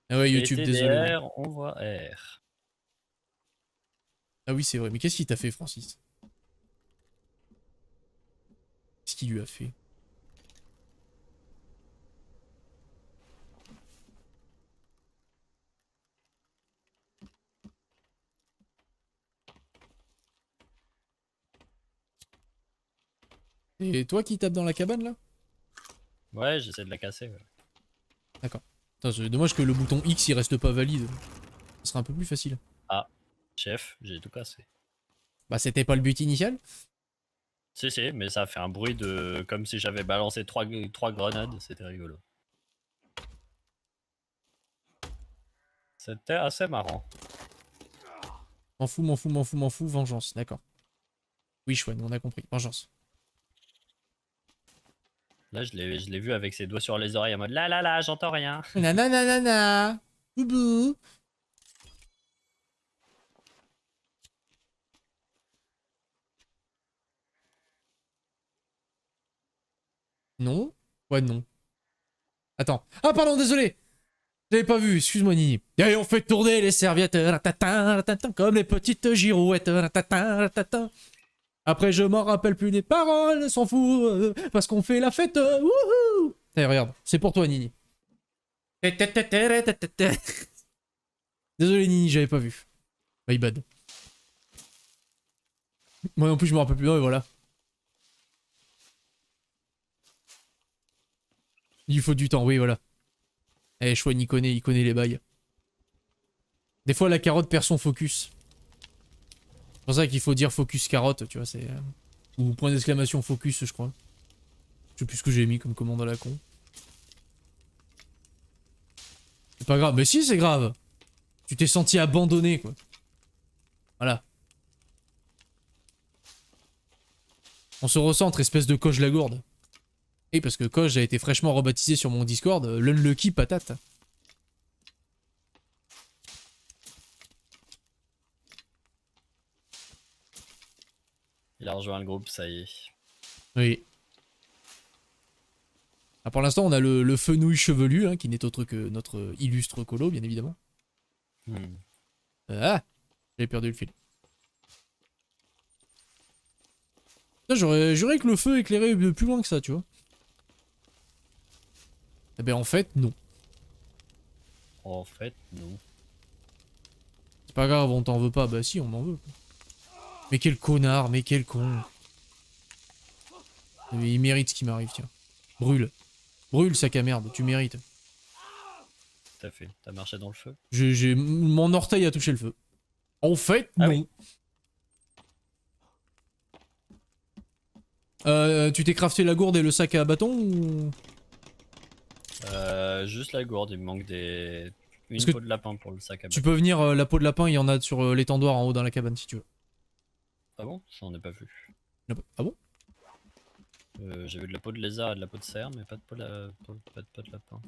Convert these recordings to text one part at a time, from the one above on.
Ah ouais, YouTube, désolé. Ouais. TDR, on voit R. Ah oui, c'est vrai. Mais qu'est-ce qu'il t'a fait, Francis? Qu'est-ce qu'il lui a fait? Et toi qui tapes dans la cabane, là? Ouais, j'essaie de la casser. Ouais. D'accord. Putain, c'est dommage que le bouton X, il reste pas valide. Ce serait un peu plus facile. Ah, chef, j'ai tout cassé. Bah, c'était pas le but initial? Si, mais ça a fait un bruit de comme si j'avais balancé trois grenades, c'était rigolo. C'était assez marrant. M'en fous, m'en fous, m'en fous, m'en fous. Vengeance, d'accord. Oui, chouette, on a compris. Vengeance. Là, je l'ai vu avec ses doigts sur les oreilles en mode là là là, j'entends rien. Nananana. Boubou. Non? Ouais, non. Attends. Ah, pardon, désolé. J'avais pas vu, excuse-moi, Nini. Et on fait tourner les serviettes, ratatin, ratatin, comme les petites girouettes, ratatin, ratatin. Après, je m'en rappelle plus des paroles, s'en fout, parce qu'on fait la fête, wouhou. Allez, regarde, c'est pour toi, Nini. Désolé, Nini, j'avais pas vu. My bad. Moi non plus, je me rappelle plus, non, et voilà. Il faut du temps, oui, voilà. Eh, Chouane, il connaît les bails. Des fois, la carotte perd son focus. C'est pour ça qu'il faut dire focus carotte, tu vois, c'est... Ou point d'exclamation focus, je crois. Je sais plus ce que j'ai mis comme commande à la con. C'est pas grave. Mais si, c'est grave. Tu t'es senti abandonné, quoi. Voilà. On se recentre, espèce de coche la gourde. Et parce que coche a été fraîchement rebaptisé sur mon Discord, l'unlucky patate. Il a rejoint le groupe, ça y est. Oui. Ah, pour l'instant, on a le fenouil chevelu, hein, qui n'est autre que notre illustre colo, bien évidemment. Hmm. Ah, j'ai perdu le fil. J'aurais juré que le feu éclairait de plus loin que ça, tu vois. Eh ben en fait, non. En fait, non. C'est pas grave, on t'en veut pas. Bah si, on en veut. Mais quel connard, mais quel con. Mais il mérite ce qui m'arrive, tiens. Brûle. Brûle, sac à merde, tu mérites. Tout à fait. T'as marché dans le feu. Mon orteil a touché le feu. En fait, Ah oui. non. Tu t'es crafté la gourde et le sac à bâton ou... Juste la gourde, il me manque des... Parce Une que peau de lapin pour le sac à tu peux bâton. venir, la peau de lapin, il y en a sur l'étendoir en haut dans la cabane si tu veux. Ah bon? Ça on n'est pas vu. Ah bon? J'ai vu de la peau de lézard et de la peau de cerf, mais pas de pas de peau de lapin.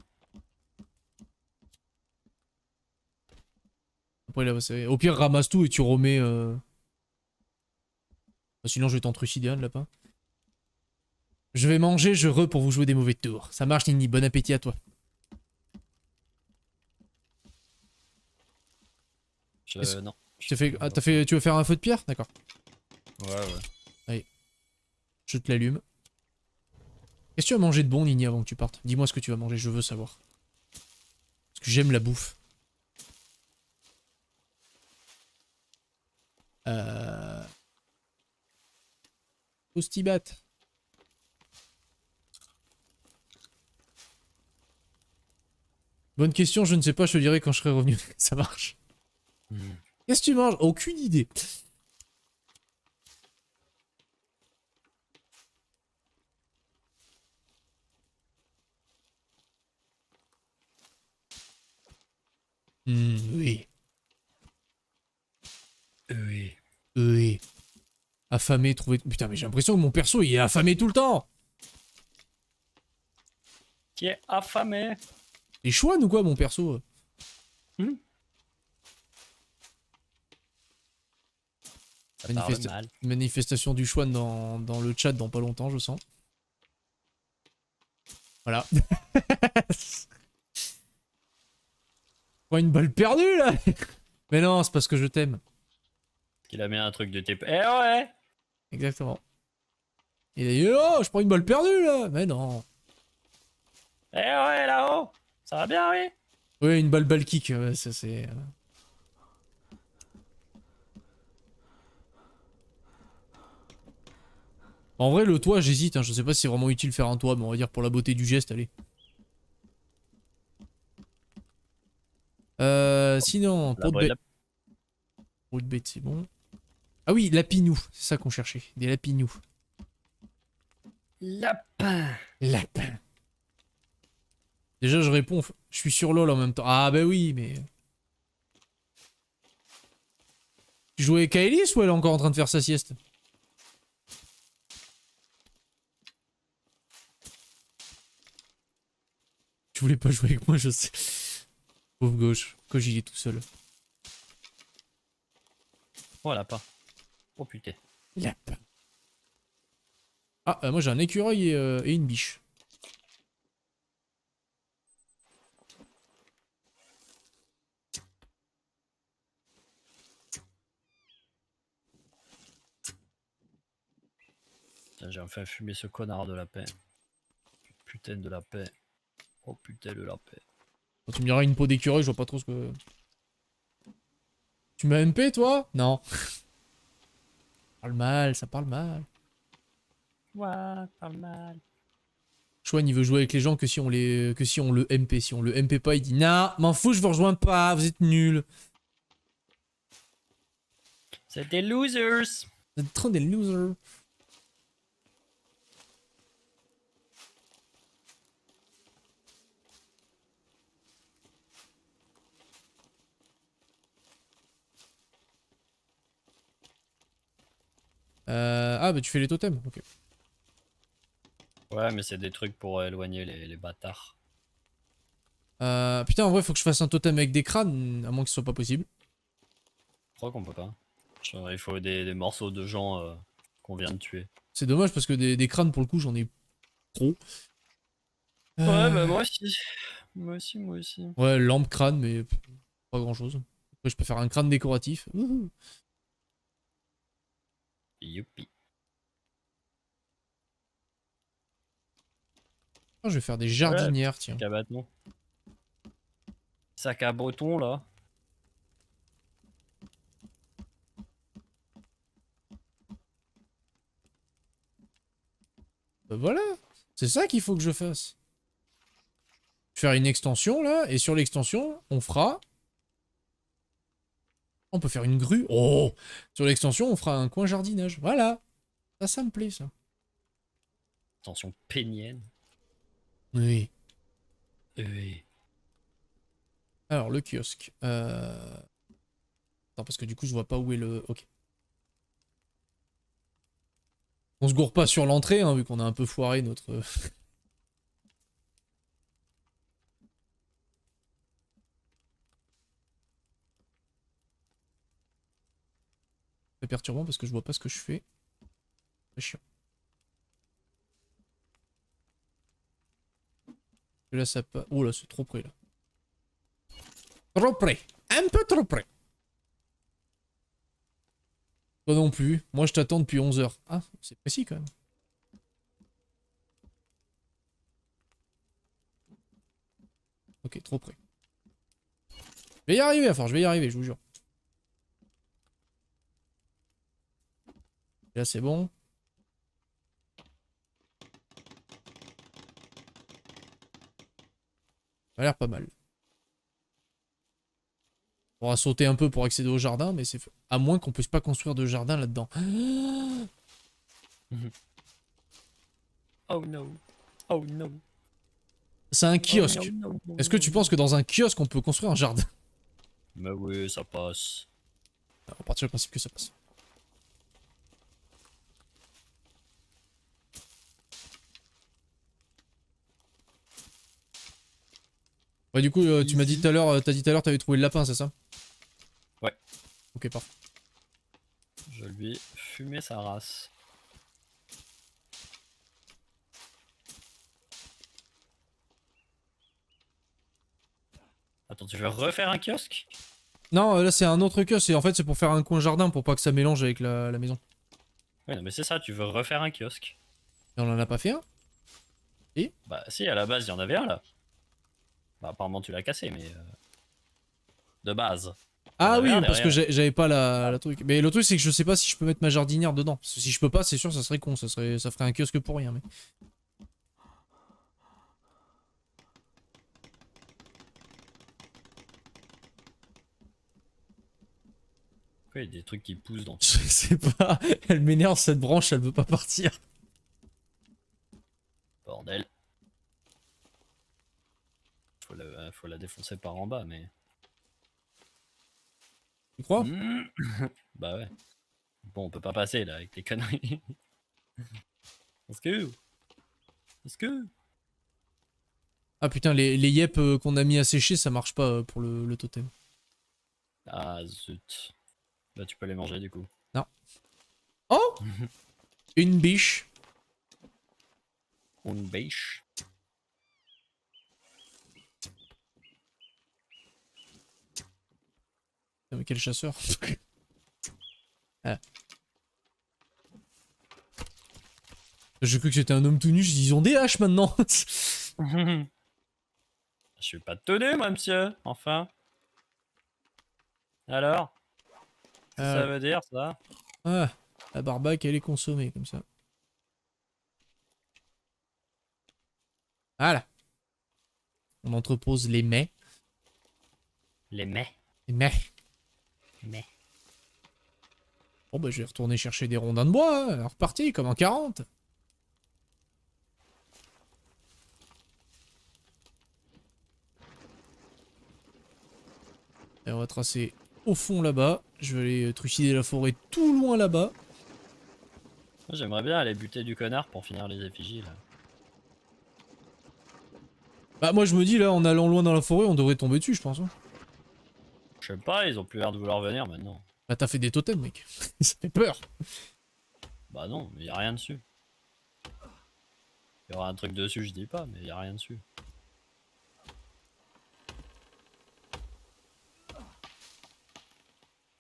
Après, là, au pire, ramasse tout et tu remets... Sinon, je vais t'en trucider un, le lapin. Je vais manger, je pour vous jouer des mauvais tours. Ça marche, Nini, bon appétit à toi. Non. Tu tu veux faire un feu de pierre? D'accord. Ouais. Allez, je te l'allume. Qu'est-ce que tu as mangé de bon, Nini, avant que tu partes? Dis-moi ce que tu vas manger, je veux savoir. Parce que j'aime la bouffe. Euh... Oustibat. Bonne question, je ne sais pas, je te dirai quand je serai revenu. Ça marche. Hmm. Qu'est-ce que tu manges? Aucune idée. Oui. Oui. Oui. Affamé, trouvé... Putain, mais j'ai l'impression que mon perso, il est affamé tout le temps. Qui est affamé. C'est chouane ou quoi, mon perso? Hmm. Ça parle mal. Manifestation du chouane dans le chat dans pas longtemps, je sens. Voilà. Prends une balle perdue là. Mais non, c'est parce que je t'aime. Il a mis un truc de type. Eh ouais! Exactement. Il a dit oh, je prends une balle perdue là. Mais non. Eh ouais, là-haut! Ça va bien, oui? Oui, une balle kick, ouais, ça c'est. En vrai, le toit, j'hésite. Hein. Je sais pas si c'est vraiment utile de faire un toit, mais on va dire pour la beauté du geste, allez. Sinon, pot de L'abri de bête. Pot de bête, c'est bon. Ah oui, lapinou, c'est ça qu'on cherchait. Des lapinous. lapin! Lapin. Déjà, je réponds, je suis sur LoL en même temps. Ah bah oui, mais. Tu jouais avec Kaelis ou elle est encore en train de faire sa sieste? Tu voulais pas jouer avec moi, je sais. Pauvre gauche, quand j'y est tout seul. Oh, lapin. Oh putain. Lapin. Ah, moi j'ai un écureuil et une biche. J'ai enfin fumé ce connard de lapin. Putain de lapin. Oh putain de lapin. Quand tu me diras une peau d'écureuil, je vois pas trop ce que... Tu m'as MP toi? Non. Ça parle mal, ça parle mal. Ouais, pas mal. Chouane il veut jouer avec les gens que si on le MP. Si on le MP pas, il dit nah, m'en fous, je vous rejoins pas, vous êtes nuls. C'est des losers! Vous êtes trop des losers. Ah bah tu fais les totems, ok. Ouais, mais c'est des trucs pour éloigner les bâtards. Putain en vrai faut que je fasse un totem avec des crânes, à moins que ce soit pas possible. Je crois qu'on peut pas. Genre, il faut des morceaux de gens qu'on vient de tuer. C'est dommage parce que des crânes pour le coup j'en ai trop. Ouais, bah moi aussi. Moi aussi, moi aussi. Ouais, lampe crâne, mais pas grand chose. Après, je peux faire un crâne décoratif. Wouhou. Youpi. Ah, je vais faire des Ouais, jardinières, tiens. sac à bâton. Sac à bâton, là. Bah voilà, c'est ça qu'il faut que je fasse. Je vais faire une extension là, et sur l'extension, on fera. On peut faire une grue. Oh! Sur l'extension, on fera un coin jardinage. Voilà. Ça me plaît, ça. Attention pénienne. Oui. Oui. Alors, le kiosque. Attends, parce que du coup, je vois pas où est le... Ok. On se gourre pas sur l'entrée, hein, vu qu'on a un peu foiré notre... C'est perturbant parce que je vois pas ce que je fais. C'est chiant. Et là, ça pas... Oh là, c'est trop près, là. Trop près. Un peu trop près. Toi non plus. Moi, je t'attends depuis 11 heures. Ah, c'est précis, quand même. Ok, trop près. Je vais y arriver, à force, je vais y arriver, je vous jure. Là, c'est bon. Ça a l'air pas mal. On va sauter un peu pour accéder au jardin, mais c'est... À moins qu'on puisse pas construire de jardin là-dedans. Oh no. Oh no. C'est un Oh kiosque. no, no, no, Est-ce que tu no, penses no. que dans un kiosque, on peut construire un jardin? Mais oui, ça passe. On va partir du principe que ça passe. Ouais, du coup, tu m'as dit tout à l'heure, t'as dit tout à l'heure, t'avais trouvé le lapin, c'est ça? Ouais. Ok, parfait. Je lui ai fumé sa race. Attends, tu veux refaire un kiosque? Non, là c'est un autre kiosque, en fait c'est pour faire un coin jardin pour pas que ça mélange avec la maison. Oui, non, mais c'est ça, tu veux refaire un kiosque. Et on en a pas fait un? Bah si, à la base, il y en avait un là. Bah apparemment tu l'as cassé, mais... De base. Il y en Ah avait oui, un parce que derrière. j'avais pas la truc. Mais le truc c'est que je sais pas si je peux mettre ma jardinière dedans. Parce que si je peux pas, c'est sûr ça serait con, ça ferait un kiosque pour rien. Mais... Pourquoi il y a des trucs qui poussent dans... Je sais pas, elle m'énerve cette branche, elle veut pas partir. Bordel. Faut la défoncer par en bas, mais... Tu crois? Bah ouais. Bon, on peut pas passer là avec tes conneries. Est-ce que... Est-ce que... Ah putain, les yep qu'on a mis à sécher, ça marche pas pour le totem. Ah zut. Bah tu peux les manger du coup. Non. Oh, une biche. Une bêche. Putain, mais quel chasseur. Ah. J'ai cru que c'était un homme tout nu, je dis ils ont des haches maintenant. Je suis pas tenu, moi, monsieur. Enfin. Alors? Qu'est-ce que ça veut dire, ça? Ah, la barbaque elle est consommée comme ça. Voilà. On entrepose les mets. Les mets. Les mets. Mais. Bon bah je vais retourner chercher des rondins de bois, hein. Reparti comme en 40. Et on va tracer au fond là-bas. Je vais aller trucider la forêt tout loin là-bas. J'aimerais bien aller buter du connard pour finir les effigies, là. Bah moi je me dis là en allant loin dans la forêt on devrait tomber dessus je pense. Hein. Je sais pas, ils ont plus l'air de vouloir venir maintenant. Bah t'as fait des totems mec. Ça fait peur. Bah non, mais y a rien dessus. Il y aura un truc dessus, je dis pas, mais y a rien dessus.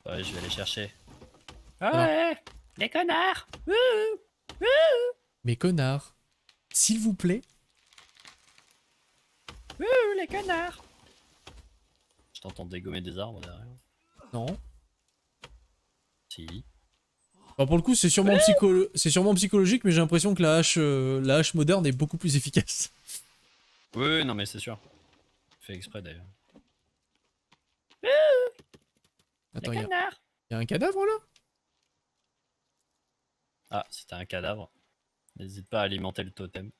Ouais, je vais aller chercher. Ah ouais, les connards. Mais connard. S'il vous plaît. Les connards. Je t'entends dégommer des arbres derrière. Non. Si. Bah pour le coup c'est sûrement, sûrement psychologique mais j'ai l'impression que la hache moderne est beaucoup plus efficace. Oui, non mais c'est sûr. Fait exprès d'ailleurs. Attends, Les il connards. y a un cadavre là? Ah, c'était un cadavre. N'hésite pas à alimenter le totem.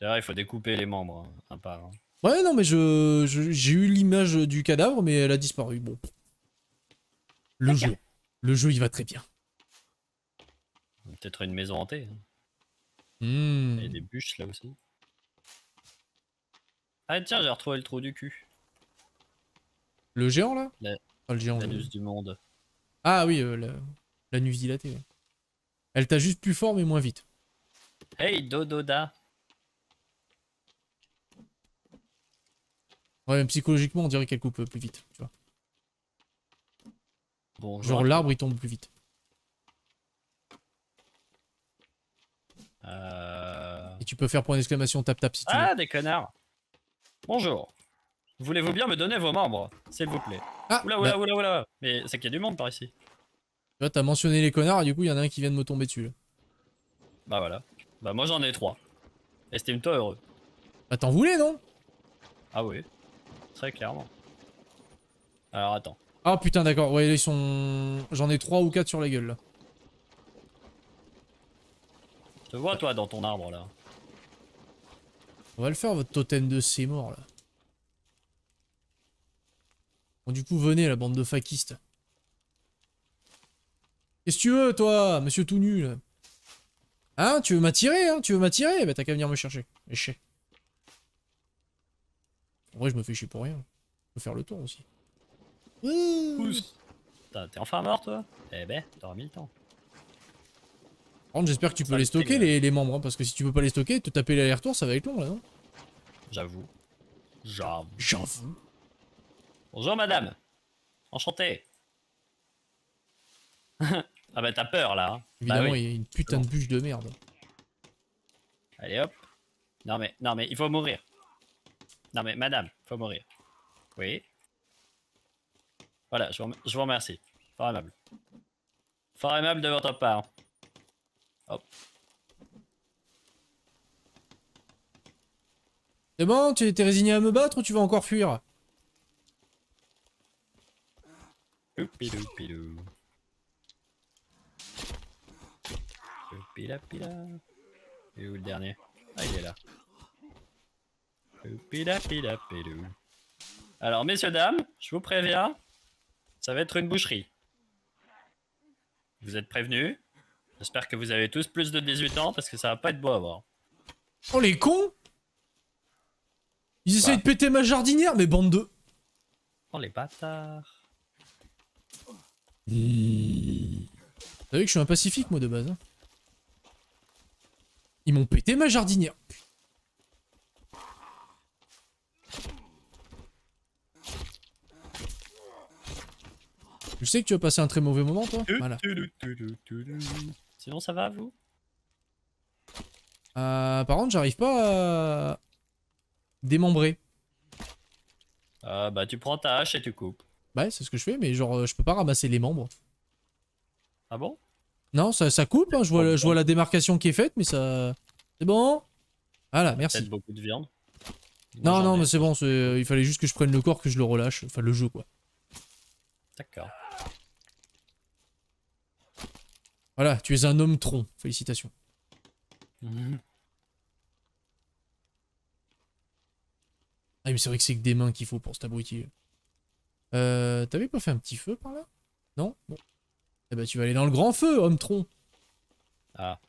D'ailleurs, il faut découper les membres, hein, un par un. Ouais non mais j'ai eu l'image du cadavre mais elle a disparu. Bon. Le jeu. Le jeu il va très bien. Peut-être une maison hantée. Hein. Hmm. Il y a des bûches là aussi. Ah tiens, j'ai retrouvé le trou du cul. Le géant là? La- Pas le géant. L'anus du monde. Ah oui, l'anus dilaté. Ouais. Elle t'a juste plus fort mais moins vite. Hey Dododa. Ouais, même psychologiquement on dirait qu'elle coupe plus vite, tu vois. Bonjour. Genre l'arbre il tombe plus vite. Et tu peux faire point d'exclamation tap tap si tu veux. Ah, des connards. Bonjour. Voulez-vous bien me donner vos membres, s'il vous plaît? Ah, Oula, bah, oula, oula, oula. Mais c'est qu'il y a du monde par ici. tu vois, t'as mentionné les connards et du coup il y en a un qui vient de me tomber dessus là. Bah voilà. Bah moi j'en ai 3. Estime-toi heureux. Bah t'en voulais non? Ah oui. Très clairement. Alors attends. Ah putain d'accord, ouais ils sont... J'en ai 3 ou 4 sur la gueule là. Je te vois toi dans ton arbre là. On va le faire votre totem de ces morts là. Bon du coup venez la bande de fakistes. Qu'est-ce que tu veux toi, monsieur tout nu là? Hein, tu veux m'attirer hein? Tu veux m'attirer? Bah t'as qu'à venir me chercher. Et chier. En vrai je me fais chier pour rien. Je peux faire le tour aussi. Pousse. T'es enfin mort toi? Eh ben, t'auras mis le temps. Par contre j'espère que tu peux Ça, les le stocker style, les membres, hein, parce que si tu peux pas les stocker, te taper l'aller-retour ça va être long là non? J'avoue. J'avoue. J'avoue. Bonjour madame. Enchanté. Ah bah t'as peur là. Hein. Bah Évidemment, oui. il y a une putain de bûche de merde. Allez hop. Non mais il faut mourir. Non mais madame, faut mourir. Oui. Voilà, je vous remercie. Fort aimable. Fort aimable de votre part. Hop. C'est bon, tu t'es résigné à me battre ou tu vas encore fuir? Oupilou, pilou. Oupila, pila. Et où le dernier? Ah, il est là. Oupila, pila, pilou. Alors, messieurs, dames, je vous préviens, ça va être une boucherie. Vous êtes prévenus. J'espère que vous avez tous plus de 18 ans parce que ça va pas être beau à voir. Oh les cons! Ils essayent Quoi? de péter ma jardinière, mais bande de... Oh les bâtards. Vous savez que je suis un pacifique, moi, de base. Hein. Ils m'ont pété ma jardinière. Je sais que tu vas passer un très mauvais moment, toi. Voilà. Sinon, ça va, vous? Par contre, j'arrive pas à... démembrer. Bah, tu prends ta hache et tu coupes. Bah ouais, c'est ce que je fais, mais genre, je peux pas ramasser les membres. Ah bon? Non, ça coupe, hein, je vois la démarcation qui est faite, mais ça... C'est bon. Voilà, merci. Peut-être beaucoup de viande. Moi, Non, j'en non, ai. mais c'est bon, il fallait juste que je prenne le corps, que je le relâche. Enfin, le jeu, quoi. D'accord. Voilà, tu es un homme tronc. Félicitations. Ah, mais c'est vrai que c'est que des mains qu'il faut pour cet abruti. T'avais pas fait un petit feu par là? Non? Bon. Eh bah, tu vas aller dans le grand feu, homme tronc. Ah.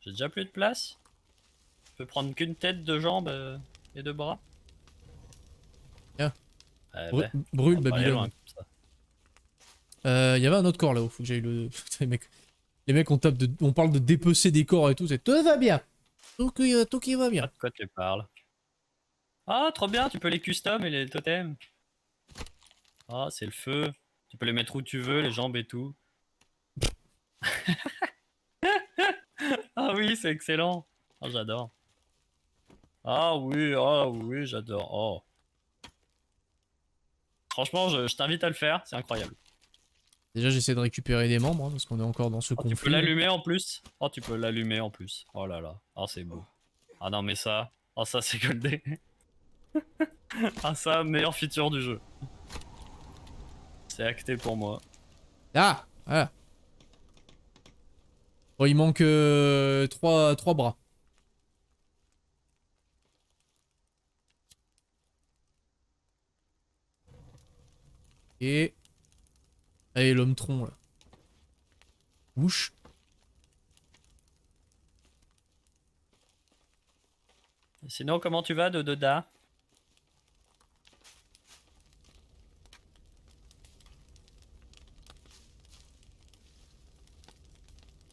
J'ai déjà plus de place. Je peux prendre qu'une tête, deux jambes et deux bras. Tiens. Eh Brûle, ben, brûle on va pas aller loin Babylone. comme ça. Y avait un autre corps là-haut, faut que j'aille le... Putain, les mecs, on parle de dépecer des corps et tout, c'est tout va bien. Tout qui va Ah, bien. de quoi tu parles? Ah, trop bien, tu peux les custom et les totems. Ah, c'est le feu. Tu peux les mettre où tu veux, les jambes et tout. Ah oui, c'est excellent. Ah, j'adore. Ah oui, j'adore. Oh. Franchement, je t'invite à le faire, c'est incroyable. Déjà, j'essaie de récupérer des membres, hein, parce qu'on est encore dans ce Oh, tu peux conflit. Là. l'allumer en plus. Oh, tu peux l'allumer en plus. Oh là là. Oh, c'est beau. Ah non, mais ça. Oh, ça, c'est goldé. Ah, ça, meilleure feature du jeu. C'est acté pour moi. Ah, voilà. Bon, il manque 3 bras. Et... Allez, l'homme tronc, là. Bouche. Sinon, comment tu vas, Doda?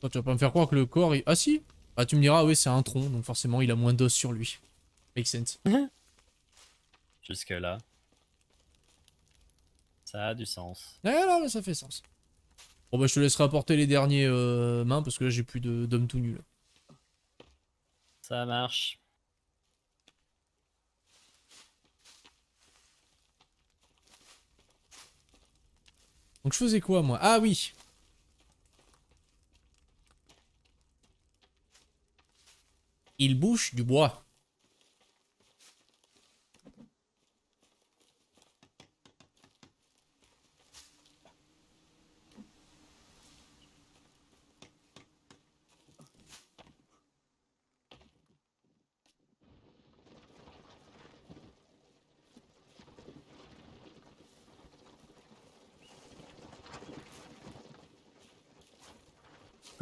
Toi, tu vas pas me faire croire que le corps... Ah si. Ah, tu me diras, oui, c'est un tronc, donc forcément, il a moins d'os sur lui. Make sense. Jusque-là. Ça a du sens. Ah non, mais ça fait sens. Bon, bah, je te laisserai apporter les derniers mains, parce que là, j'ai plus d'hommes tout nus, là. Ça marche. Donc, je faisais quoi, moi? Ah oui. Il bouche du bois.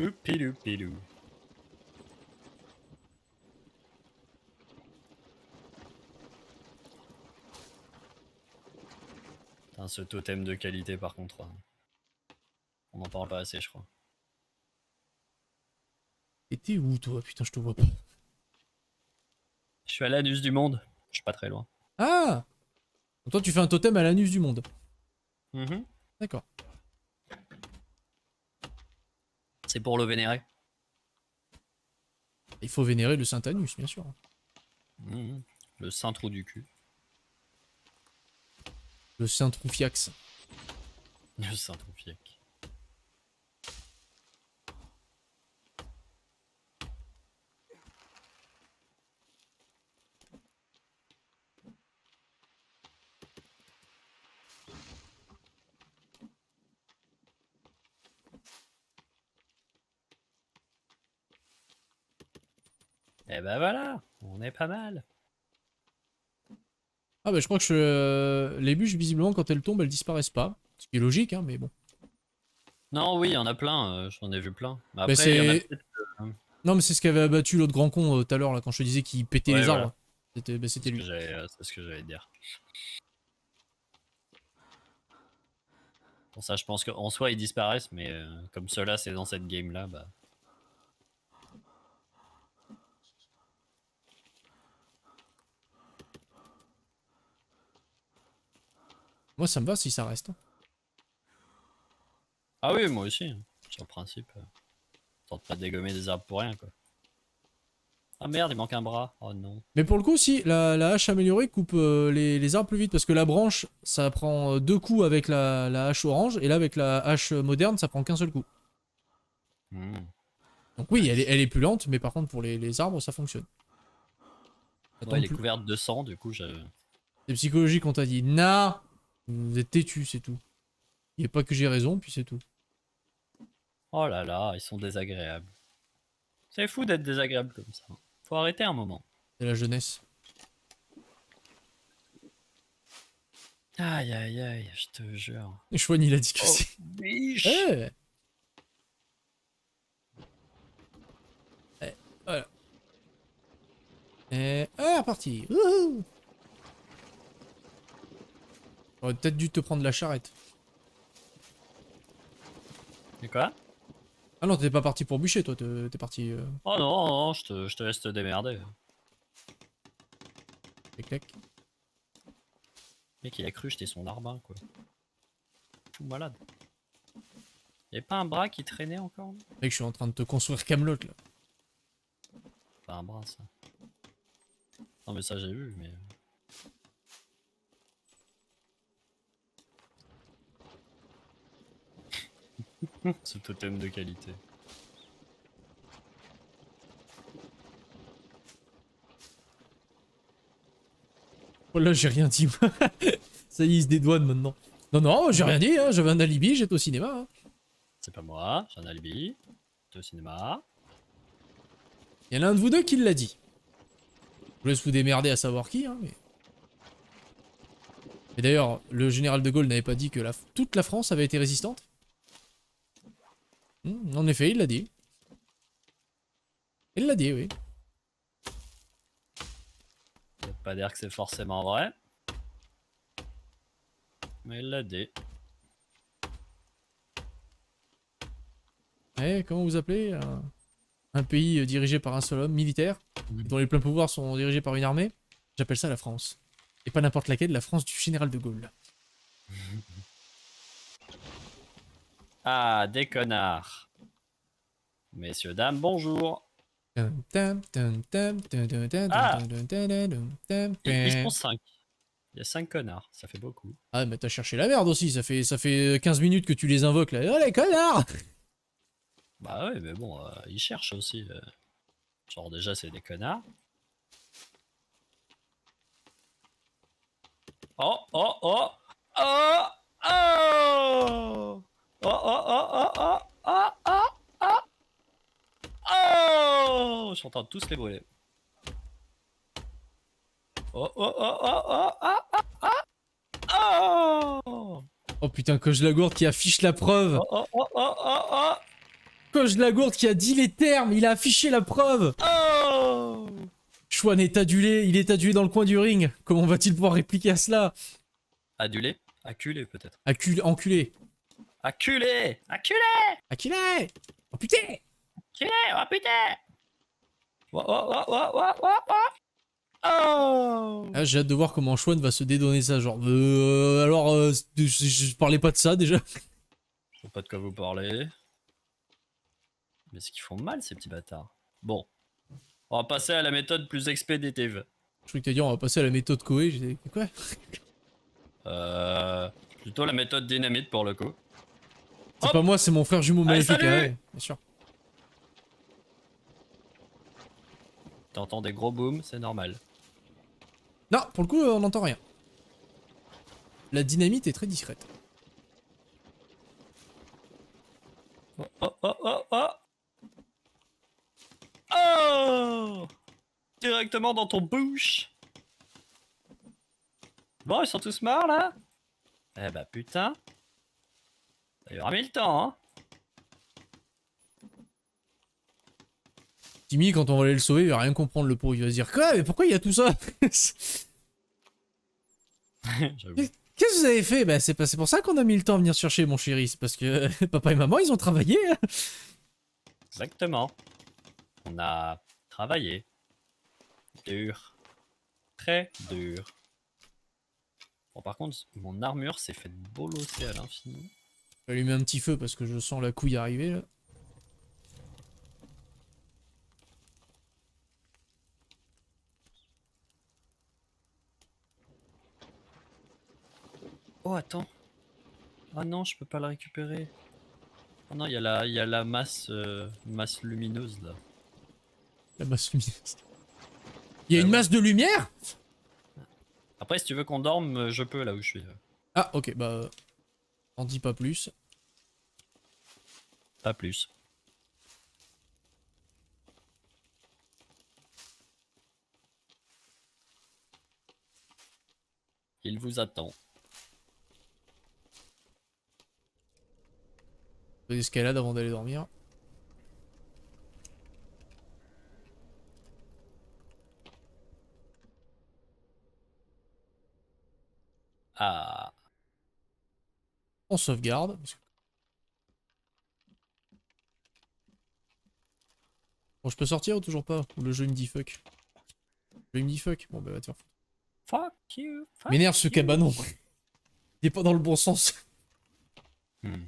Oupilou pilou. Putain, ce totem de qualité par contre. On en parle pas assez, je crois. Et t'es où, toi? Putain, je te vois pas. Je suis à l'anus du monde. Je suis pas très loin. Ah! Donc toi, tu fais un totem à l'anus du monde. Mhm. D'accord. C'est pour le vénérer. Il faut vénérer le saint anus, bien sûr. Mhm. Le saint trou du cul. Le saint troufiax. Le saint troufiac. Et ben voilà, on est pas mal. Ah bah je crois que les bûches, visiblement, quand elles tombent, elles disparaissent pas. Ce qui est logique, hein, mais bon. Non, oui, il y en a plein, j'en ai vu plein. Mais Bah après, il y en a c'est... peut-être. Non mais c'est ce qu'avait abattu l'autre grand con tout à l'heure, là, quand je te disais qu'il pétait Ouais, les voilà. arbres. C'était bah, c'était lui. C'est ce que j'allais dire. Pour ça, je pense qu'en soi, ils disparaissent, mais comme ceux-là, c'est dans cette game-là, bah. Moi ça me va si ça reste. Ah oui, moi aussi. Sur le principe. Tente pas de dégommer des arbres pour rien, quoi. Ah merde, il manque un bras. Oh non. Mais pour le coup, si, la hache améliorée coupe les arbres plus vite, parce que la branche, ça prend 2 coups avec la hache orange, et là avec la hache moderne, ça prend qu'un seul coup. Hmm. Donc oui, Nice. elle est plus lente, mais par contre pour les arbres, ça fonctionne. Ça Ouais, tombe elle est plus. couverte de sang, du coup, je. C'est psychologique, on t'a dit, nah, vous êtes têtu, c'est tout. Il n'y a pas que j'ai raison, puis c'est tout. Oh là là, ils sont désagréables. C'est fou d'être désagréable comme ça. Faut arrêter un moment. C'est la jeunesse. Aïe aïe aïe, je te jure. Et Chouane, il a dit que Oh, c'est... biche. Eh voilà. Et... Ah, parti. Wouhou. J'aurais peut-être dû te prendre la charrette. Et quoi? Ah non, t'es pas parti pour bûcher, toi, t'es parti... Oh non, non, je te laisse te démerder. Tac, tac. Le mec, il a cru jeter son larbin, quoi. Fou malade. Y'avait pas un bras qui traînait encore? Mec, je suis en train de te construire Camelot là. Pas un bras, ça. Non, mais ça, j'ai vu, mais. Ce totem de qualité. Oh là, j'ai rien dit. Moi. Ça y est, il se dédouane maintenant. Non, non, j'ai rien dit, hein. J'avais un alibi, j'étais au cinéma. Hein. C'est pas moi, j'ai un alibi. T'es au cinéma. Il y en a un de vous deux qui l'a dit. Je vous laisse vous démerder à savoir qui, hein, mais... Et d'ailleurs, le général de Gaulle n'avait pas dit que toute la France avait été résistante? En effet, il l'a dit. Il l'a dit, oui. Ça veut pas dire que c'est forcément vrai. Mais il l'a dit. Eh, comment vous appelez un pays dirigé par un seul homme, militaire, dont les pleins pouvoirs sont dirigés par une armée? J'appelle ça la France. Et pas n'importe laquelle, la France du général de Gaulle. Ah, des connards. Messieurs, dames, bonjour. Ah, ils sont 5. Il y a 5 connards, ça fait beaucoup. Ah, mais t'as cherché la merde aussi, ça fait 15 minutes que tu les invoques là. Oh les connards! Bah ouais, mais bon, ils cherchent aussi. Genre déjà, c'est des connards. Oh, oh, oh! Oh! Oh! Oh, oh, oh, oh, oh! Oh, oh, oh! Oh! Je suis en train de tous les brûler. Oh, oh, oh, oh, oh, oh, oh! Oh! Oh putain, Coche la gourde qui affiche la preuve! Oh, oh, oh, oh, oh, oh! Coche la gourde qui a dit les termes, il a affiché la preuve! Oh! Chouane est adulé, il est adulé dans le coin du ring. Comment va-t-il pouvoir répliquer à cela? Adulé? Acculé peut-être. Enculé. Acculé! Acculé! Acculé! Oh putain! Acculé! Oh putain! Oh, oh, oh, oh, oh, oh, oh! Oh! Ah, j'ai hâte de voir comment Chouane va se dédonner ça. Genre, alors, je parlais pas de ça déjà. Je sais pas de quoi vous parlez. Mais c'est qu'ils font mal ces petits bâtards. Bon, on va passer à la méthode plus expéditive. Je croyais que t'allais dire, on va passer à la méthode Koei. J'ai dit, quoi? Plutôt la méthode dynamite pour le coup. C'est Hop! pas moi, c'est mon frère jumeau Allez, maléfique. Ah salut! ouais, bien sûr. T'entends des gros booms, c'est normal. Non, pour le coup, on n'entend rien. La dynamite est très discrète. Oh, oh, oh, oh, oh! Oh! Directement dans ton bouche! Bon, ils sont tous morts là? Eh bah putain! Ça y aura mis le temps, hein? Timmy, quand on va aller le sauver, il va rien comprendre le pauvre. Il va se dire, quoi? Mais pourquoi il y a tout ça? J'avoue. Qu'est-ce que vous avez fait? Bah, c'est pour ça qu'on a mis le temps à venir chercher, mon chéri. C'est parce que papa et maman, ils ont travaillé. Exactement. On a travaillé. Dur. Très dur. Bon, par contre, mon armure s'est fait bolosser à l'infini. Je vais allumer un petit feu parce que je sens la couille arriver là. Oh, attends. Ah non, je peux pas le récupérer. Oh non, il y a la masse, masse lumineuse là. La masse lumineuse. Il y a Bah une ouais. masse de lumière? Après, si tu veux qu'on dorme, je peux là où je suis. Ah, ok, bah. T'en dis pas plus. Pas plus. Il vous attend. Peu d'escalade avant d'aller dormir. Ah. On sauvegarde. Bon, je peux sortir ou toujours pas? Ou le jeu il me dit fuck? Le jeu il me dit fuck. Bon, bah va te faire foutre. Fuck you. Fuck M'énerve ce you. cabanon. Il est pas dans le bon sens. Hmm.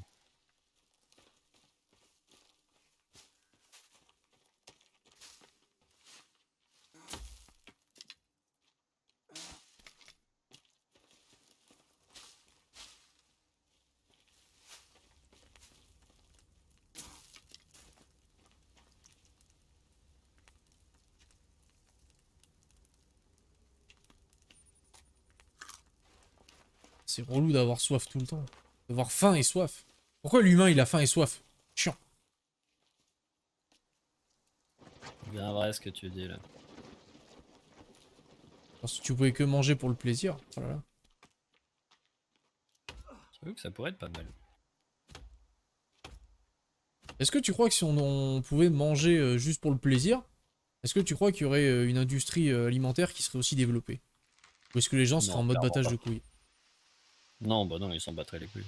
C'est relou d'avoir soif tout le temps. D'avoir faim et soif. Pourquoi l'humain il a faim et soif? Chiant. Bien vrai ce que tu dis là. Parce que tu pouvais que manger pour le plaisir. Oh là là. J'avoue que ça pourrait être pas mal. Est-ce que tu crois que si on pouvait manger juste pour le plaisir, est-ce que tu crois qu'il y aurait une industrie alimentaire qui serait aussi développée? Ou est-ce que les gens seraient Non, en mode clairement battage pas. de couilles? Non, bah non, ils s'en battraient les couilles.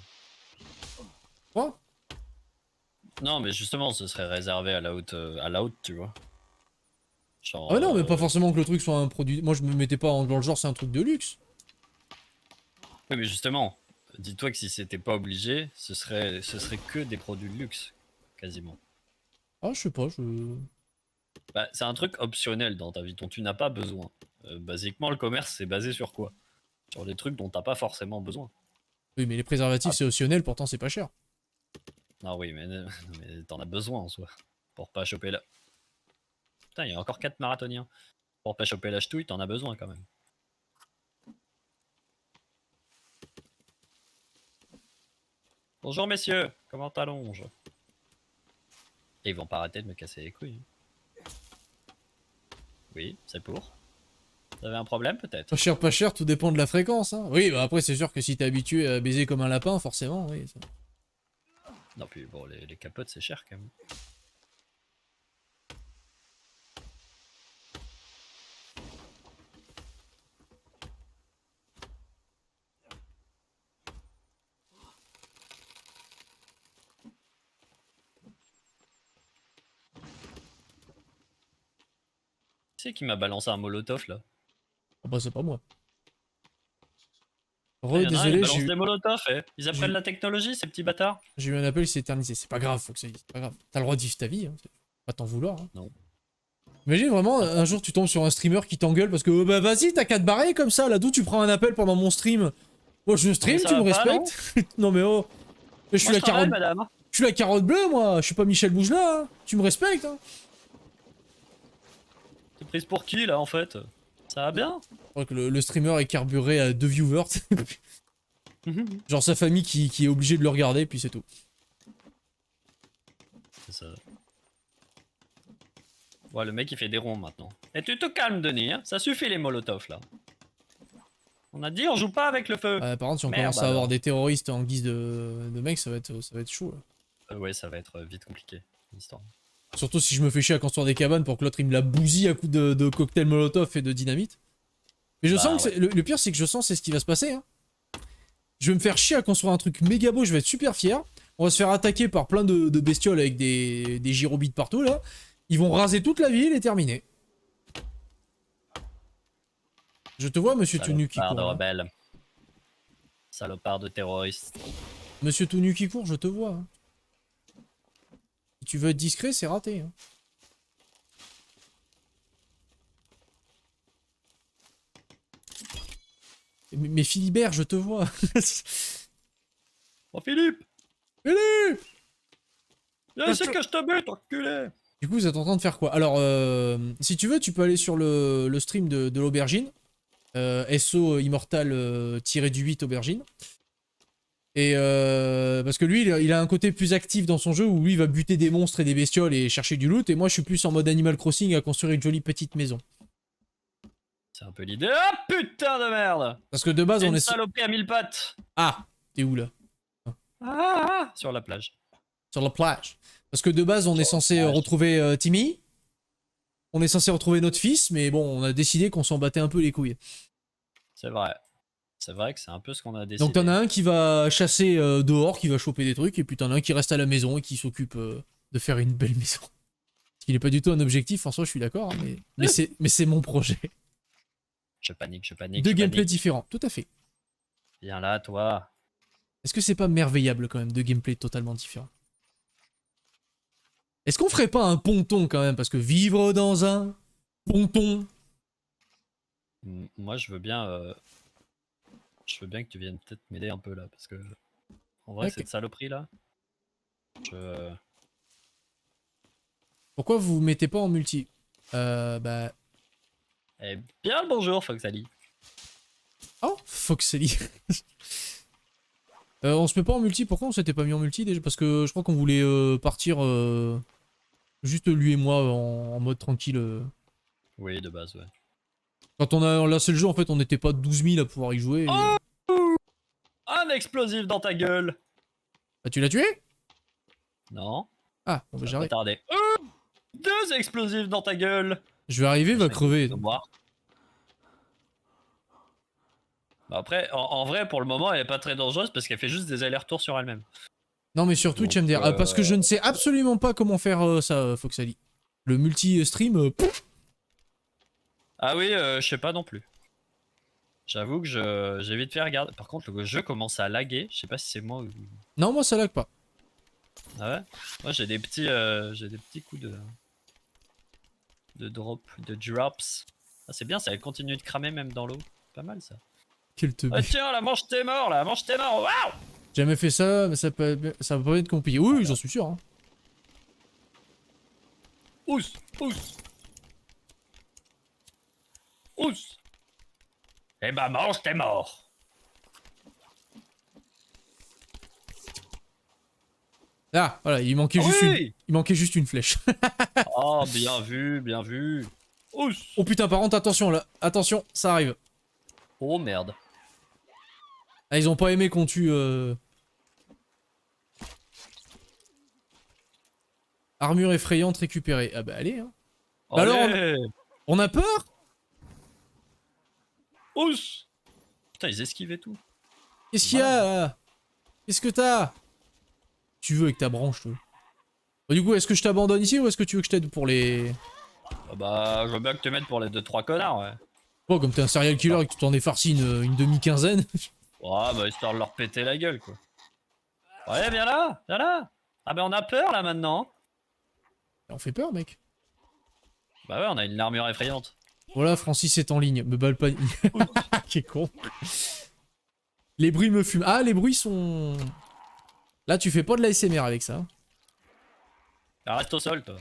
Quoi? Non, mais justement, ce serait réservé à la haute, tu vois. Ah Genre, ouais, non, mais pas forcément que le truc soit un produit. Moi je me mettais pas dans le genre c'est un truc de luxe. oui, mais justement, dis-toi que si c'était pas obligé, ce serait que des produits de luxe, quasiment. Ah, je sais pas, je. Bah, c'est un truc optionnel dans ta vie dont tu n'as pas besoin. Basiquement, le commerce, c'est basé sur quoi? Sur des trucs dont t'as pas forcément besoin. Oui, mais les préservatifs Ah, c'est optionnel, pourtant c'est pas cher. non, oui, mais, mais t'en as besoin en soi. Pour pas choper la. Putain, il y a encore 4 marathoniens. Pour pas choper la ch'touille, t'en as besoin quand même. Bonjour messieurs, comment t'allonges? Et ils vont pas arrêter de me casser les couilles. Oui, c'est pour. Vous avez un problème peut-être? Pas cher, tout dépend de la fréquence. Hein. Oui, bah après c'est sûr que si t'es habitué à baiser comme un lapin, forcément, oui. Ça... Non, puis bon, les capotes c'est cher quand même. Qui c'est qui m'a balancé un molotov là? Oh bah c'est pas moi. Il y en a un, ils Désolé, balancent des molotovs, ils apprennent la technologie, ces petits bâtards. j'ai eu un appel, il s'est éternisé. C'est pas grave, faut que ça y est, c'est pas grave. T'as le droit de vivre ta vie, hein. Pas t'en vouloir. Hein. Non. Imagine vraiment, un jour tu tombes sur un streamer qui t'engueule parce que bah vas-y, t'as qu'à te barrer comme ça, là d'où tu prends un appel pendant mon stream. Moi je stream, ça tu me va pas, respectes. Non mais oh, je suis Moi, la je travaille, carotte. madame. Je suis la carotte bleue moi, je suis pas Michel Bougelin, hein. Tu me respectes hein. T'es prise pour qui, là, en fait? Ça va bien? Je crois que le streamer est carburé à 2 viewers. Genre sa famille qui est obligée de le regarder, puis c'est tout. C'est ça. Ouais, le mec, il fait des ronds, maintenant. Et tu te calmes, Denis, hein. Ça suffit, les molotovs, là. On a dit, on joue pas avec le feu. Par contre, si on Merde, commence à avoir alors. des terroristes en guise de mecs, ça va être chaud là. Ouais, ça va être vite compliqué, l'histoire. Surtout si je me fais chier à construire des cabanes pour que l'autre il me la bousille à coups de cocktail molotov et de dynamite. Mais je sens que ouais. le pire c'est que je sens c'est ce qui va se passer. Hein. Je vais me faire chier à construire un truc méga beau, je vais être super fier. On va se faire attaquer par plein de bestioles avec des gyrobites partout là. Ils vont raser toute la ville et terminer. Je te vois, monsieur tout nu qui Salopard court. de Hein. rebelle. Salopard de terroriste. Monsieur tout nu qui court, je te vois. Hein. Si tu veux être discret, c'est raté. Hein. Mais Philibert, je te vois. Oh, Philippe! Philippe! Viens ici que je te bute, enculé! Du coup, vous êtes en train de faire quoi? Alors, si tu veux, tu peux aller sur le stream de l'aubergine. SO Immortal tiré du 8 aubergine. Et parce que lui, il a un côté plus actif dans son jeu où lui, il va buter des monstres et des bestioles et chercher du loot. Et moi, je suis plus en mode Animal Crossing à construire une jolie petite maison. C'est un peu l'idée. Ah, putain de merde! Parce que de base, on Une est... saloperie à 1000 pattes! Ah! T'es où, là? Sur la plage. Sur la plage. Parce que de base, on est censé retrouver Timmy. On est censé retrouver notre fils, mais bon, on a décidé qu'on s'en battait un peu les couilles. C'est vrai. C'est vrai que c'est un peu ce qu'on a décidé. Donc t'en as un qui va chasser dehors, qui va choper des trucs, et puis t'en as un qui reste à la maison et qui s'occupe de faire une belle maison. Ce qui n'est pas du tout un objectif, en soi je suis d'accord, hein, mais c'est mon projet. Je panique, je panique. Deux gameplays différents, tout à fait. Viens là, toi. Est-ce que c'est pas merveillable quand même, deux gameplays totalement différents? Est-ce qu'on ferait pas un ponton quand même? Parce que vivre dans un ponton... Moi je veux bien... Je veux bien que tu viennes peut-être m'aider un peu là, parce que... En vrai, Ok. cette saloperie là... Pourquoi vous vous mettez pas en multi? Bah... Eh bien le bonjour, Foxali. Oh, Foxelly. On se met pas en multi, pourquoi on s'était pas mis en multi déjà? Parce que je crois qu'on voulait partir juste lui et moi en mode tranquille. Oui, de base, ouais. Quand on a lancé le jeu, en fait, on n'était pas 12 000 à pouvoir y jouer. Oh un explosif dans ta gueule. Bah, tu l'as tué? Non. Ah, bon, bah, j'arrive. Attendez. Deux explosifs dans ta gueule. Je vais arriver, il va crever. De boire. Bah après, en vrai, pour le moment, elle est pas très dangereuse parce qu'elle fait juste des allers-retours sur elle-même. Non, mais sur Twitch, elle me dit. Ah, parce que je ne sais absolument pas comment faire ça, Foxali. Le multi-stream. Ah oui, je sais pas non plus. J'avoue que j'ai vite fait regarder. Par contre, le jeu commence à laguer. Je sais pas si c'est moi ou. Non, moi ça lag pas. Ah ouais? Moi j'ai des petits coups de drops. Ah c'est bien, ça continue de cramer même dans l'eau. Pas mal ça. Quel te Ah tiens, la manche t'es mort là, mange t'es mort. Waouh! Jamais fait ça, mais ça va pas être compliqué. Oui, oui, j'en suis sûr. Hein. Ousse, ousse. Ousse. Eh bah mange t'es mort. Ah, voilà, il manquait juste une flèche. Oh, bien vu, bien vu. Ousse. Oh putain, par contre, attention là, attention, ça arrive. Oh merde. Ah, ils ont pas aimé qu'on tue... Armure effrayante récupérée. Ah bah allez, hein. Bah alors, on a peur? Ousse. Putain, ils esquivaient tout. Qu'est-ce qu'il y a là? Qu'est-ce que t'as? Tu veux avec ta branche, toi. Bah, du coup, est-ce que je t'abandonne ici ou est-ce que tu veux que je t'aide pour les... Ah bah, je veux bien que tu m'aides pour les 2-3 connards, ouais. Bon, comme t'es un serial killer et que tu t'en es farci une demi-quinzaine. Ouais, bah histoire de leur péter la gueule, quoi. Ouais, viens là, viens là. Ah ben on a peur là maintenant. On fait peur, mec. Bah ouais, on a une armure effrayante. Voilà, Francis est en ligne. Me balle pas. Qui est con. Les bruits me fument. Ah, les bruits sont... Là, tu fais pas de l'ASMR avec ça. Ah, reste au sol, toi.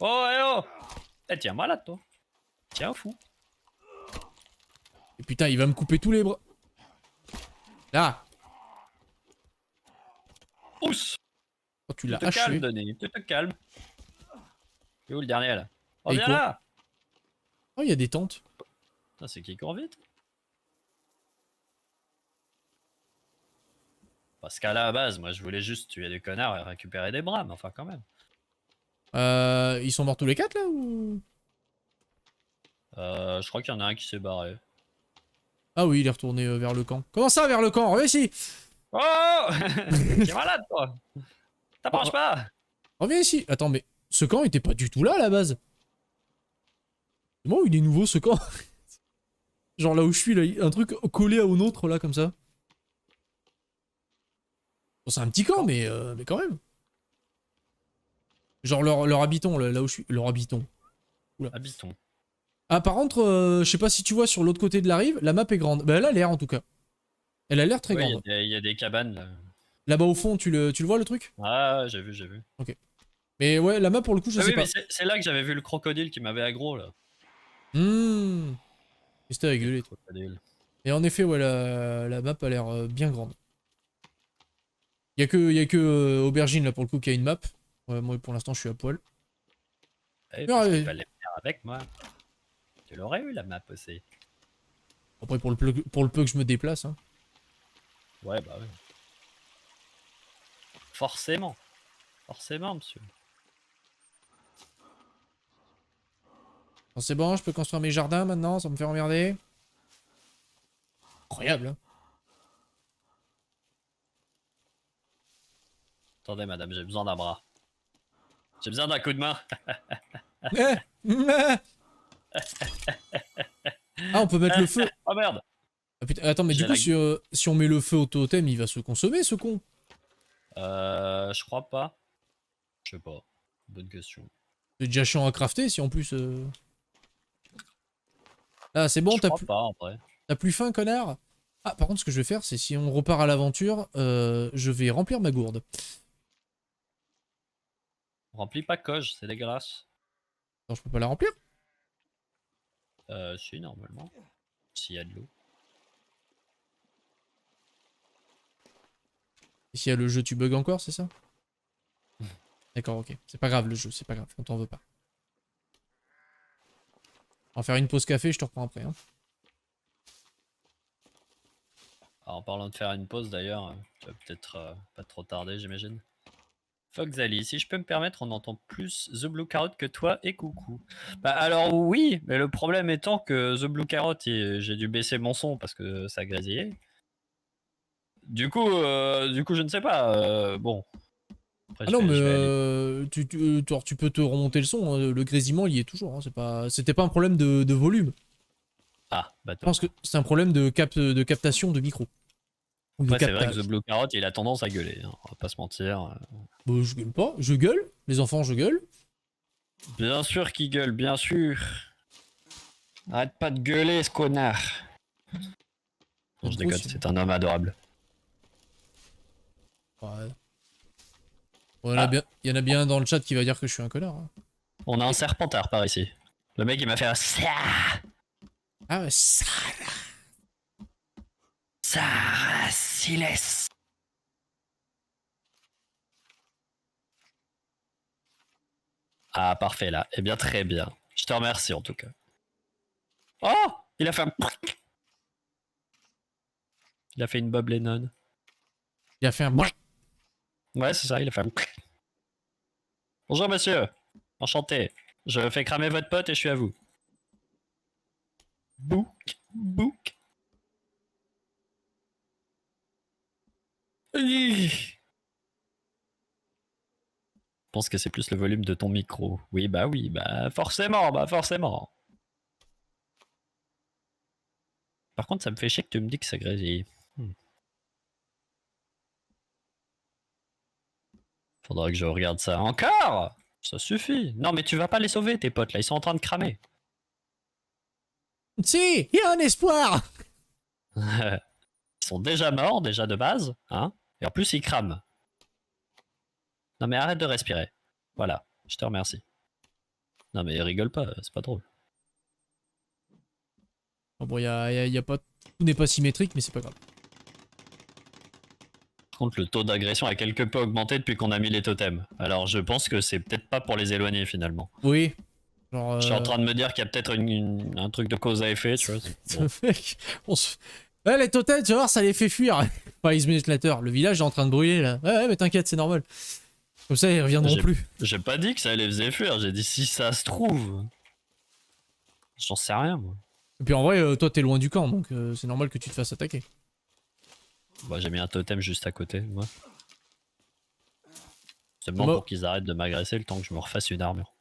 Oh, eh oh. Eh, tiens, malade, toi. Tiens, fou. Et putain, il va me couper tous les bras. Là. Oups. Oh, tu Tu l'as te haché. calmes, Denis, tu te calmes. C'est où le dernier, là? Oh, Et viens quoi là. Oh, il y a des tentes. Ah, c'est qui court vite? Parce qu'à la base, moi, je voulais juste tuer des connards et récupérer des bras, mais enfin, quand même. Ils sont morts tous les quatre, là, ou... Je crois qu'il y en a un qui s'est barré. Ah oui, il est retourné vers le camp. Comment ça, vers le camp? Reviens ici. Oh. T'es malade, toi. T'approches Oh, pas. reviens ici. Attends, mais ce camp était pas du tout là, à la base. Comment il est nouveau, ce camp? Genre là où je suis, là, un truc collé au nôtre, là, comme ça. Bon, c'est un petit camp, mais quand même. Genre leur habiton, là où je suis. Leur habiton. Oula. Habitons. Ah, par contre, je sais pas si tu vois sur l'autre côté de la rive, la map est grande. Bah, elle a l'air, en tout cas. Elle a l'air très Oui, grande. il y a des cabanes, là. Là-bas au fond, tu le vois, le truc? Ah, j'ai vu, j'ai vu. Ok. Mais ouais, la map, pour le coup, je Ah sais oui, pas. mais c'est là que j'avais vu le crocodile qui m'avait aggro, là. Qu'est-ce que t'as Quel gueulé, toi? crocodile. Et en effet, ouais, la map a l'air bien grande. Y a que Aubergine, là, pour le coup, qui a une map. Ouais, moi, pour l'instant, je suis à poil. Eh, Mais, parce qu'il fallait venir avec moi. Tu l'aurais eu, la map aussi. après, pour le peu que je me déplace, hein. Ouais, bah oui. Forcément. Forcément, monsieur. Bon, c'est bon, je peux construire mes jardins maintenant, ça me fait emmerder. Incroyable, hein. Attendez, madame, j'ai besoin d'un bras. J'ai besoin d'un coup de main. Ah, on peut mettre le feu. Oh merde. Ah, putain, attends, mais du J'ai coup, la... si on met le feu au totem, il va se consommer, ce con. Je crois pas. Je sais pas. Bonne question. C'est déjà chiant à crafter, si en plus... Ah, c'est bon, Je crois pas, en vrai. t'as plus faim, connard? Ah, par contre, ce que je vais faire, c'est si on repart à l'aventure, je vais remplir ma gourde. Remplis pas coche, c'est dégueulasse. Non, je peux pas la remplir? Si, normalement. S'il y a de l'eau. Et s'il y a le jeu, tu bugs encore, c'est ça? D'accord, ok. C'est pas grave, le jeu, c'est pas grave, on t'en veut pas. On va faire une pause café, je te reprends après, hein. Alors, en parlant de faire une pause d'ailleurs, tu vas peut-être pas trop tarder, j'imagine. Foxali, si je peux me permettre, on entend plus The Blue Carrot que toi et Coucou. Bah alors oui, mais le problème étant que The Blue Carrot, j'ai dû baisser mon son parce que ça grésillait. Du coup, je ne sais pas. Bon, après, Ah non, mais je vais aller. tu peux te remonter le son, hein. Le grésillement, il y est toujours, hein. C'était pas un problème de volume. Ah, Je bateau. pense que c'est un problème de captation de micro. Ou de Après, c'est vrai que captage. The Blue Carrot, il a tendance à gueuler, hein, on va pas se mentir. Bah, je gueule pas, je gueule. Les enfants, je gueule. Bien sûr qu'il gueule, bien sûr. Arrête pas de gueuler, ce connard. Non, je déconne, c'est un homme adorable. Ouais. Bon, il y en a bien un dans le chat qui va dire que je suis un connard, hein. On a un serpentard par ici. Le mec, il m'a fait un ça. Ah ouais, ça. Sarah Siles. Ah, parfait là. Eh bien, très bien. Je te remercie en tout cas. Oh, il a fait un... Il a fait une Bob Lennon. Il a fait un... Ouais, c'est ça, il a fait un... Bonjour monsieur. Enchanté. Je fais cramer votre pote et je suis à vous. Bouk, bouk. Je pense que c'est plus le volume de ton micro. Oui, bah forcément, bah forcément. Par contre, ça me fait chier que tu me dis que ça grésille. Faudra que je regarde ça. Encore? Ça suffit. Non, mais tu vas pas les sauver, tes potes, là. Ils sont en train de cramer. Si, il y a un espoir. Ils sont déjà morts, déjà de base. Hein, et en plus, ils crament. Non, mais arrête de respirer. Voilà, je te remercie. Non, mais rigole pas, c'est pas drôle. Bon, y a pas... Tout n'est pas symétrique, mais c'est pas grave. Par contre, le taux d'agression a quelque peu augmenté depuis qu'on a mis les totems. Alors, je pense que c'est peut-être pas pour les éloigner, finalement. Oui. Genre, Je suis en train de me dire qu'il y a peut-être un truc de cause à effet, tu vois. Bon. Mec, ouais, les totems, tu vas voir, ça les fait fuir. Enfin, ils se mettent la le village est en train de brûler, là. Ouais, mais t'inquiète, c'est normal. Comme ça, ils reviendront plus. J'ai pas dit que ça les faisait fuir, j'ai dit si ça se trouve. J'en sais rien, moi. Et puis en vrai, toi, t'es loin du camp, donc c'est normal que tu te fasses attaquer. Bah, j'ai mis un totem juste à côté, moi. Seulement pour qu'ils arrêtent de m'agresser le temps que je me refasse une armure.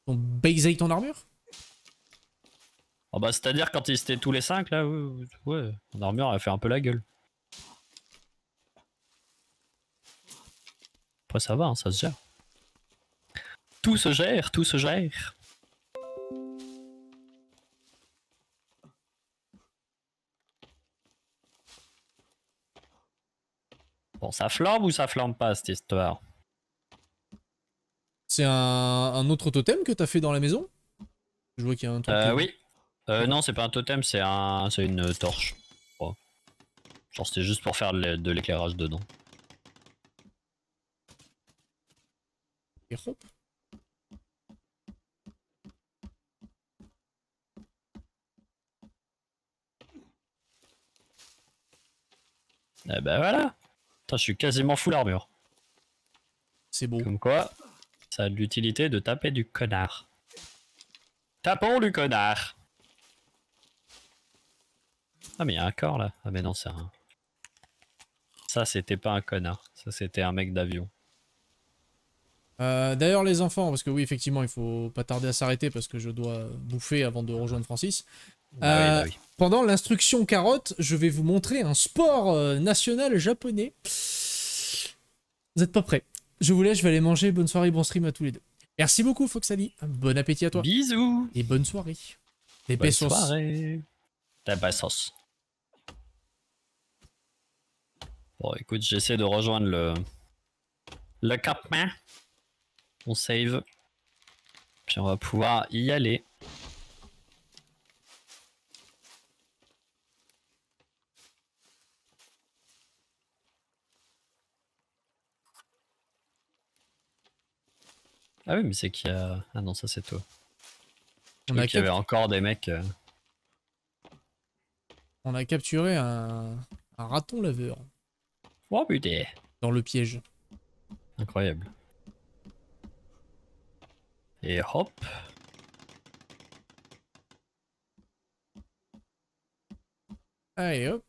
On baiser ton armure? Oh bah, c'est-à-dire quand ils étaient tous les 5 là, ouais, mon armure a fait un peu la gueule. Après ça va, hein, ça se gère. Tout se gère, tout se gère. Bon, ça flambe ou ça flambe pas cette histoire? C'est un autre totem que t'as fait dans la maison? Je vois qu'il y a un truc. Oui. Non, c'est pas un totem, c'est une torche. Oh. Genre, c'était juste pour faire de l'éclairage dedans. Et hop. Eh ben voilà. Putain, je suis quasiment full armure. C'est beau. Comme quoi, ça a de l'utilité de taper du connard. Tapons du connard. Ah mais il y a un corps là. Ah mais non, c'est un... Ça c'était pas un connard. Ça c'était un mec d'avion. D'ailleurs, les enfants, parce que oui, effectivement, il faut pas tarder à s'arrêter parce que je dois bouffer avant de rejoindre Francis. Bah oui. Pendant l'instruction carotte, je vais vous montrer un sport national japonais. Vous êtes pas prêts. Je vous laisse, je vais aller manger. Bonne soirée, bon stream à tous les deux. Merci beaucoup, Foxali. Bon appétit à toi. Bisous. Et bonne soirée. Des Bonne pesos. soirée. Des pesos. Bon, écoute, j'essaie de rejoindre le campement. On save. Puis on va pouvoir y aller. Ah oui, mais c'est qu'il y a... Ah non, ça c'est toi. Je croyais qu'il y avait encore des mecs... On a capturé un raton laveur. Oh putain. Dans le piège. Incroyable. Et hop. Allez hop.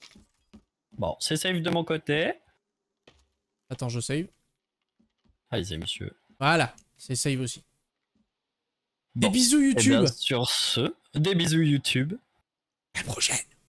Bon, c'est safe de mon côté. Attends, je save. Allez-y, monsieur. Voilà, c'est save aussi. Bon. Des bisous Et YouTube. bien, sur ce, des bisous YouTube. À la prochaine.